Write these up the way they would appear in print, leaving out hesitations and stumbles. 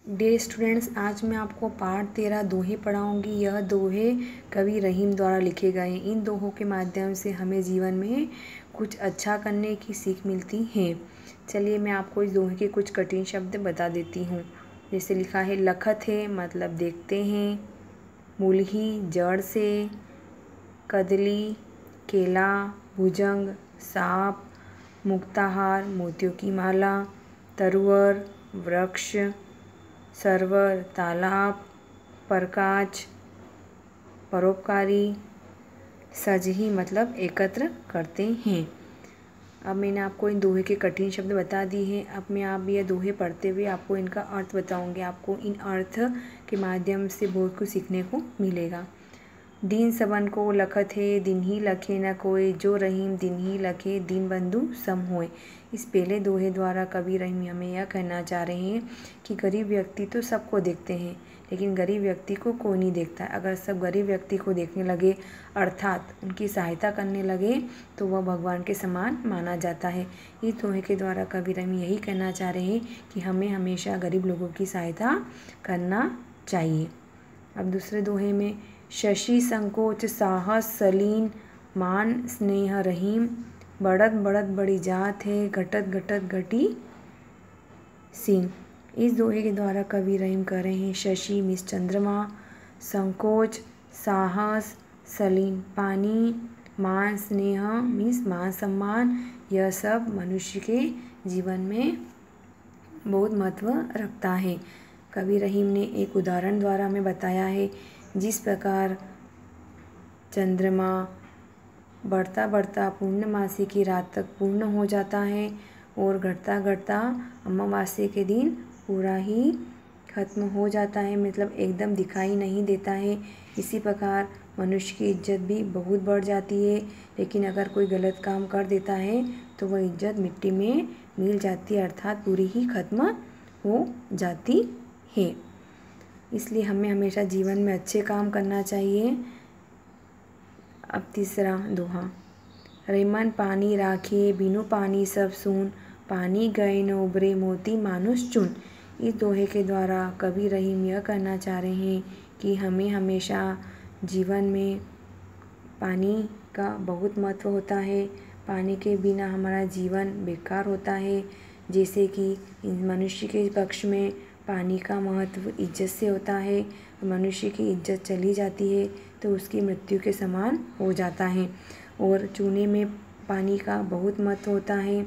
Dear students, आज मैं आपको पाठ 13 दोहे पढ़ाऊँगी। यह दोहे कवि रहीम द्वारा लिखे गए हैं। इन दोहों के माध्यम से हमें जीवन में कुछ अच्छा करने की सीख मिलती है। चलिए मैं आपको इस दोहे के कुछ कठिन शब्द बता देती हूँ। जैसे लिखा है, लखत है मतलब देखते हैं, मूलही जड़ से, कदली केला, भुजंग सांप, मुक्ताहार मोतियों की माला, तरुवर वृक्ष, सरवर तालाब, प्रकाश परोपकारी, सजही मतलब एकत्र करते हैं। अब मैंने आपको इन दोहे के कठिन शब्द बता दिए हैं। अब मैं आप ये दोहे पढ़ते हुए आपको इनका अर्थ बताऊंगी। आपको इन अर्थ के माध्यम से बहुत कुछ सीखने को मिलेगा। दीन सबन को लखत है, दिन ही लखे न कोय, जो रहीम दिन ही लखे, दीन बंधु सम होय। इस पहले दोहे द्वारा कवि रहीम हमें यह कहना चाह रहे हैं कि गरीब व्यक्ति तो सबको देखते हैं, लेकिन गरीब व्यक्ति को कोई नहीं देखता। अगर सब गरीब व्यक्ति को देखने लगे अर्थात उनकी सहायता करने लगे तो वह भगवान के समान माना जाता है। इस दोहे के द्वारा कवि रहीम यही कहना चाह रहे हैं कि हमें हमेशा गरीब लोगों की सहायता करना चाहिए। अब दूसरे दोहे में, शशि संकोच साहस सलीन, मान स्नेह रहीम, बढ़त बढ़त बड़ी जात है, घटत घटत घटी सीन। इस दोहे के द्वारा कवि रहीम कर रहे हैं शशि मीन्स चंद्रमा, संकोच साहस, सलीन पानी, मान स्नेह मीन्स मान सम्मान, यह सब मनुष्य के जीवन में बहुत महत्व रखता है। कवि रहीम ने एक उदाहरण द्वारा हमें बताया है, जिस प्रकार चंद्रमा बढ़ता बढ़ता पूर्णमासी की रात तक पूर्ण हो जाता है और घटता घटता अमावास्या के दिन पूरा ही खत्म हो जाता है, मतलब एकदम दिखाई नहीं देता है। इसी प्रकार मनुष्य की इज्जत भी बहुत बढ़ जाती है, लेकिन अगर कोई गलत काम कर देता है तो वह इज्जत मिट्टी में मिल जाती है, अर्थात पूरी ही खत्म हो जाती है। इसलिए हमें हमेशा जीवन में अच्छे काम करना चाहिए। अब तीसरा दोहा, रेमन पानी राखे बिनु पानी सब सून, पानी गए न उबरे मोती मानुष चुन। इस दोहे के द्वारा कवि रहीम यह कहना चाह रहे हैं कि हमें हमेशा जीवन में पानी का बहुत महत्व होता है। पानी के बिना हमारा जीवन बेकार होता है। जैसे कि मनुष्य के पक्ष में पानी का महत्व इज्जत से होता है। मनुष्य की इज्जत चली जाती है तो उसकी मृत्यु के समान हो जाता है। और चूने में पानी का बहुत महत्व होता है।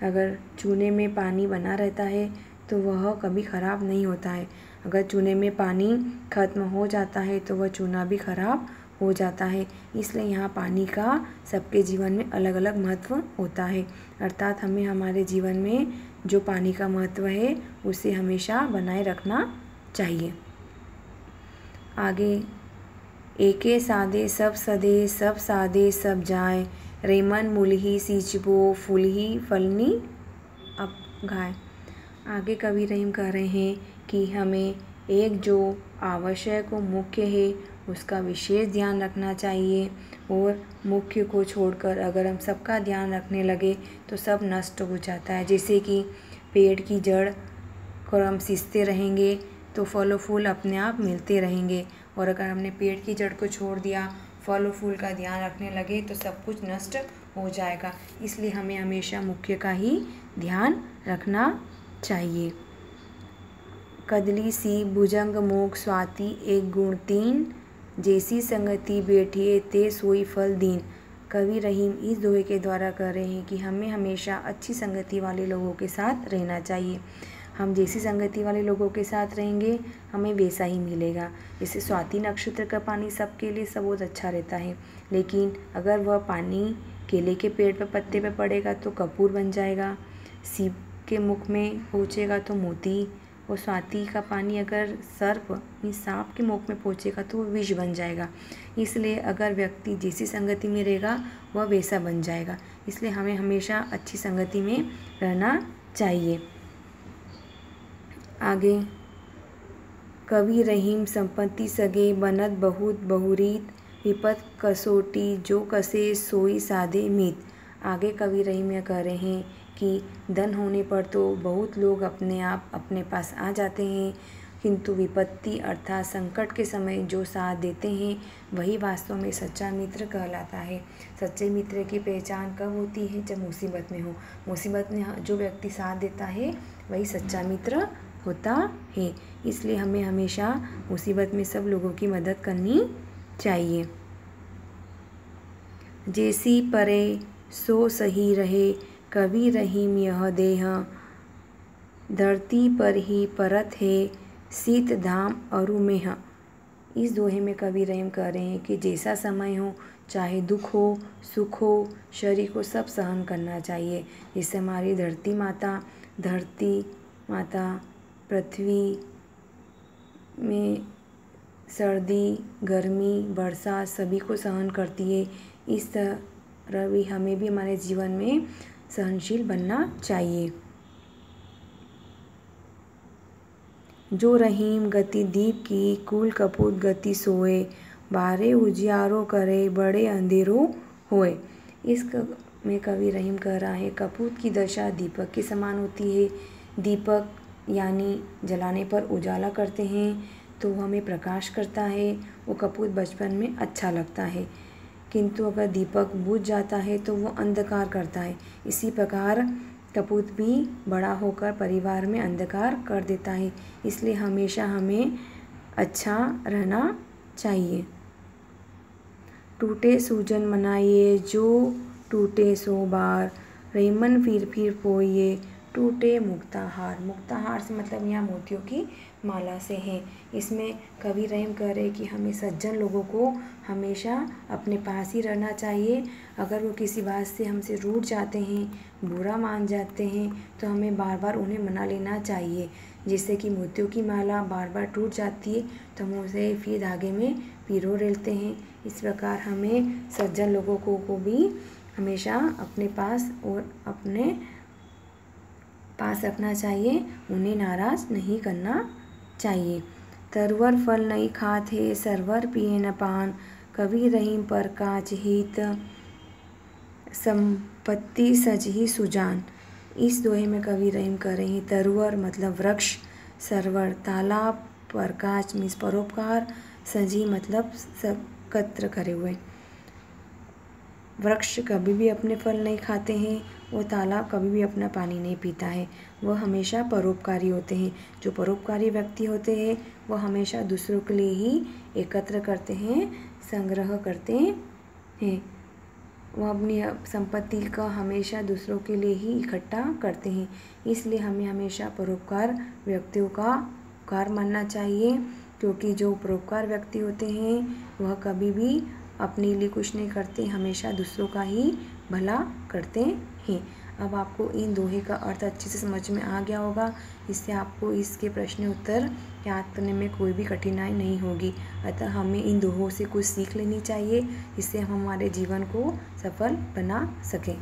अगर चूने में पानी बना रहता है तो वह कभी ख़राब नहीं होता है। अगर चूने में पानी खत्म हो जाता है तो वह चूना भी खराब हो जाता है। इसलिए यहाँ पानी का सबके जीवन में अलग अलग महत्व होता है, अर्थात हमें हमारे जीवन में जो पानी का महत्व है उसे हमेशा बनाए रखना चाहिए। आगे, एके सादे सब सदे, सब सादे सब जाए, रेमन मुलही सींचबो, फुलही फलनी अब घाय। आगे कवि रहीम कह रहे हैं कि हमें एक जो आवश्यक व मुख्य है उसका विशेष ध्यान रखना चाहिए, और मुख्य को छोड़कर अगर हम सबका ध्यान रखने लगे तो सब नष्ट हो जाता है। जैसे कि पेड़ की जड़ को हम सींचते रहेंगे तो फल फूल अपने आप मिलते रहेंगे, और अगर हमने पेड़ की जड़ को छोड़ दिया, फल फूल का ध्यान रखने लगे तो सब कुछ नष्ट हो जाएगा। इसलिए हमें हमेशा मुख्य का ही ध्यान रखना चाहिए। कदली सी भुजंग मोक स्वाति, एक गुण तीन, जैसी संगति बैठिए ते सोई फल दीन। कवि रहीम इस दोहे के द्वारा कह रहे हैं कि हमें हमेशा अच्छी संगति वाले लोगों के साथ रहना चाहिए। हम जैसी संगति वाले लोगों के साथ रहेंगे हमें वैसा ही मिलेगा। जैसे स्वाति नक्षत्र का पानी सबके लिए सब बहुत अच्छा रहता है, लेकिन अगर वह पानी केले के पेड़ पर पत्ते पे पड़ेगा तो कपूर बन जाएगा, सीप के मुख में पहुँचेगा तो मोती, और स्वाति का पानी अगर सर्प सांप के मुख में पहुँचेगा तो वो विष बन जाएगा। इसलिए अगर व्यक्ति जैसी संगति में रहेगा वह वैसा बन जाएगा। इसलिए हमें हमेशा अच्छी संगति में रहना चाहिए। आगे, कवि रहीम संपत्ति सगे, बनत बहुत बहुरीत, विपत कसोटी जो कसे सोई साधे मीत। आगे कवि रहीम यह कह रहे हैं कि धन होने पर तो बहुत लोग अपने आप अपने पास आ जाते हैं, किंतु विपत्ति अर्थात संकट के समय जो साथ देते हैं वही वास्तव में सच्चा मित्र कहलाता है। सच्चे मित्र की पहचान कब होती है? जब मुसीबत में हो। मुसीबत में जो व्यक्ति साथ देता है वही सच्चा मित्र होता है। इसलिए हमें हमेशा मुसीबत में सब लोगों की मदद करनी चाहिए। जैसी परे सो सही रहे, कभी रहीम यह देह, धरती पर ही परत है, शीत धाम अरुमेह। इस दोहे में कवि रहीम कह रहे हैं कि जैसा समय हो, चाहे दुख हो सुख हो, शरीर को सब सहन करना चाहिए। जिससे हमारी धरती माता पृथ्वी में सर्दी गर्मी बरसात सभी को सहन करती है। इस तरह भी हमें भी हमारे जीवन में सहनशील बनना चाहिए। जो रहीम गति दीप की, कुल कपूत गति सोए, बारे उजियारो करे, बड़े अंधेरों होए। इस में कवि रहीम कह रहा है कपूत की दशा दीपक के समान होती है। दीपक यानी जलाने पर उजाला करते हैं तो हमें प्रकाश करता है। वो कपूत बचपन में अच्छा लगता है, किंतु अगर दीपक बुझ जाता है तो वो अंधकार करता है। इसी प्रकार कपूत भी बड़ा होकर परिवार में अंधकार कर देता है। इसलिए हमेशा हमें अच्छा रहना चाहिए। टूटे सूजन मनाइए, जो टूटे सो बार, रेमन फिर पोइए, टूटे मुक्ताहार। मुक्ताहार से मतलब यहाँ मोतियों की माला से है। इसमें कवि रहीम कह रहे कि हमें सज्जन लोगों को हमेशा अपने पास ही रहना चाहिए। अगर वो किसी बात से हमसे रूठ जाते हैं, बुरा मान जाते हैं, तो हमें बार बार उन्हें मना लेना चाहिए। जिससे कि मोतियों की माला बार बार टूट जाती है तो हम उसे फिर धागे में पिरो लेते हैं। इस प्रकार हमें सज्जन लोगों को भी हमेशा अपने पास और अपने पास रखना चाहिए, उन्हें नाराज़ नहीं करना चाहिए। तरवर फल नहीं खाते, सरवर पिए न पान, कवि रहीम पर काज हित, संपत्ति सजही सुजान। इस दोहे में कवि रहीम कर रहे हैं तरवर मतलब वृक्ष, सरवर तालाब, प्रकाश मीन्स परोपकार, सजी मतलब एकत्र करे हुए। वृक्ष कभी भी अपने फल नहीं खाते हैं, वो तालाब कभी भी अपना पानी नहीं पीता है। वह हमेशा परोपकारी होते हैं। जो परोपकारी व्यक्ति होते हैं वो हमेशा दूसरों के लिए ही एकत्र करते हैं, संग्रह करते हैं। वह अपनी संपत्ति का हमेशा दूसरों के लिए ही इकट्ठा करते हैं। इसलिए हमें हमेशा परोपकार व्यक्तियों का उपकार मानना चाहिए, क्योंकि जो परोपकार व्यक्ति होते हैं वह कभी भी अपने लिए कुछ नहीं करते, हमेशा दूसरों का ही भला करते हैं। अब आपको इन दोहे का अर्थ अच्छे से समझ में आ गया होगा। इससे आपको इसके प्रश्न उत्तर याद करने में कोई भी कठिनाई नहीं होगी। अतः हमें इन दोहों से कुछ सीख लेनी चाहिए, जिससे हम हमारे जीवन को सफल बना सकें।